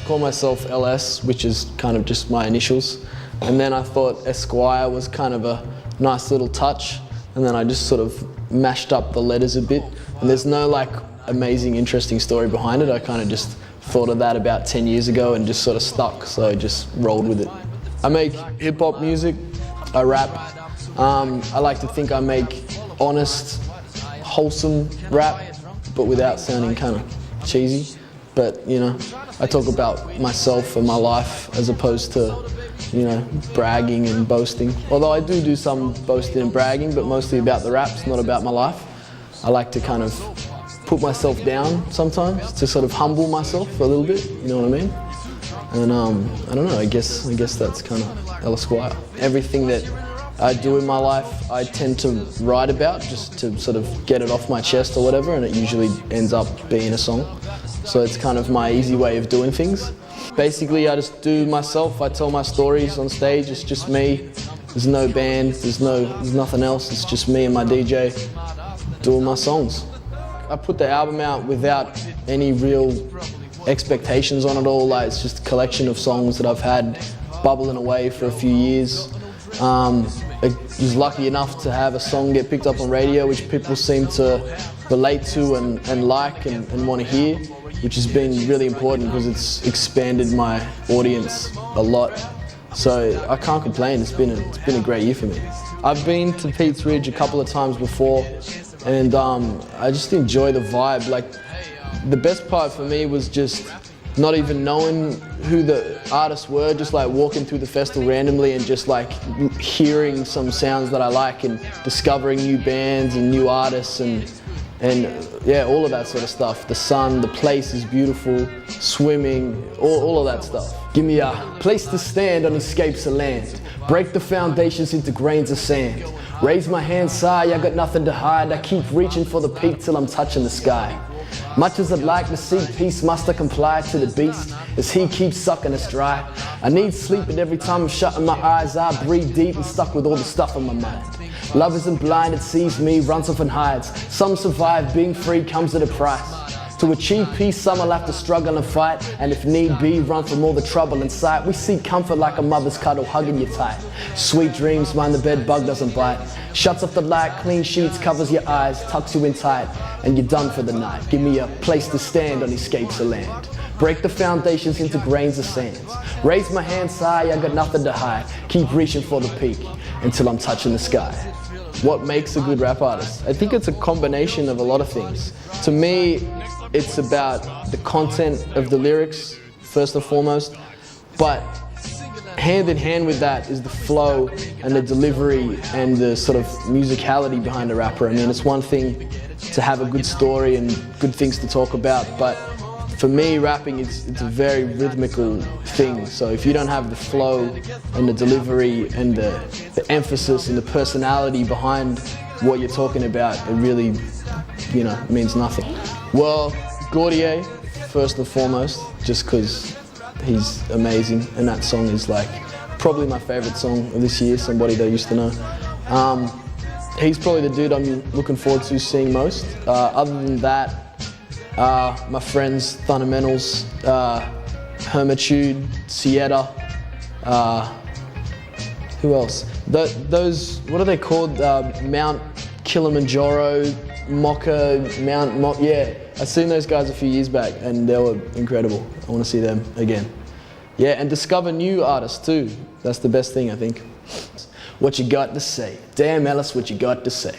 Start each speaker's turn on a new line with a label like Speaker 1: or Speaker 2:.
Speaker 1: Call myself LS, which is kind of just my initials. And then I thought Ellesquire was kind of a nice little touch. And then I just sort of mashed up the letters a bit. And there's no like amazing, interesting story behind it. I kind of just thought of that about 10 years ago and just sort of stuck, so I just rolled with it. I make hip hop music, I rap. I like to think I make honest, wholesome rap, but without sounding kind of cheesy. But, you know, I talk about myself and my life as opposed to, you know, bragging and boasting. Although I do some boasting and bragging, but mostly about the raps, not about my life. I like to kind of put myself down sometimes to sort of humble myself a little bit, you know what I mean? And I don't know, I guess that's kind of Ellesquire. Everything that I do in my life, I tend to write about just to sort of get it off my chest or whatever, and it usually ends up being a song. So it's kind of my easy way of doing things. Basically, I just do myself, I tell my stories on stage, it's just me. There's no band, there's nothing else, it's just me and my DJ doing my songs. I put the album out without any real expectations on it all, like it's just a collection of songs that I've had bubbling away for a few years. I was lucky enough to have a song get picked up on radio which people seem to relate to and like and want to hear, which has been really important because it's expanded my audience a lot. So I can't complain, it's been a great year for me. I've been to Peats Ridge a couple of times before, and I just enjoy the vibe. Like, the best part for me was just not even knowing who the artists were, just like walking through the festival randomly and just like hearing some sounds that I like and discovering new bands and new artists and yeah, all of that sort of stuff. The sun, the place is beautiful, swimming, all of that stuff. Give me a place to stand on escapes of land. Break the foundations into grains of sand. Raise my hands high, I got nothing to hide. I keep reaching for the peak till I'm touching the sky. Much as I'd like to seek peace, must I comply to the beast as he keeps sucking us dry? I need sleep, and every time I'm shutting my eyes, I breathe deep and stuck with all the stuff on my mind. Love isn't blind, it sees me, runs off and hides. Some survive, being free comes at a price. To achieve peace, some will have to struggle and fight, and if need be, run from all the trouble in sight. We seek comfort like a mother's cuddle, hugging you tight. Sweet dreams, mind the bed bug doesn't bite. Shuts off the light, clean sheets, covers your eyes, tucks you in tight, and you're done for the night. Give me a place to stand on escapes of land. Break the foundations into grains of sands. Raise my hands high, I got nothing to hide. Keep reaching for the peak until I'm touching the sky. What makes a good rap artist? I think it's a combination of a lot of things. To me, it's about the content of the lyrics, first and foremost, but hand in hand with that is the flow and the delivery and the sort of musicality behind a rapper. I mean, it's one thing to have a good story and good things to talk about, but for me, rapping it's a very rhythmical thing. So if you don't have the flow and the delivery and the emphasis and the personality behind what you're talking about, it really, you know, means nothing. Well, Gordier, first and foremost, just because he's amazing, and that song is like probably my favorite song of this year, Somebody They Used to Know. He's probably the dude I'm looking forward to seeing most. Other than that, my friends, Fundamentals, Hermitude, Sieta, who else? Those, what are they called? Mount Kilimanjaro, yeah. I seen those guys a few years back and they were incredible. I want to see them again. Yeah, and discover new artists too. That's the best thing, I think. What you got to say? Damn, Ellis, what you got to say?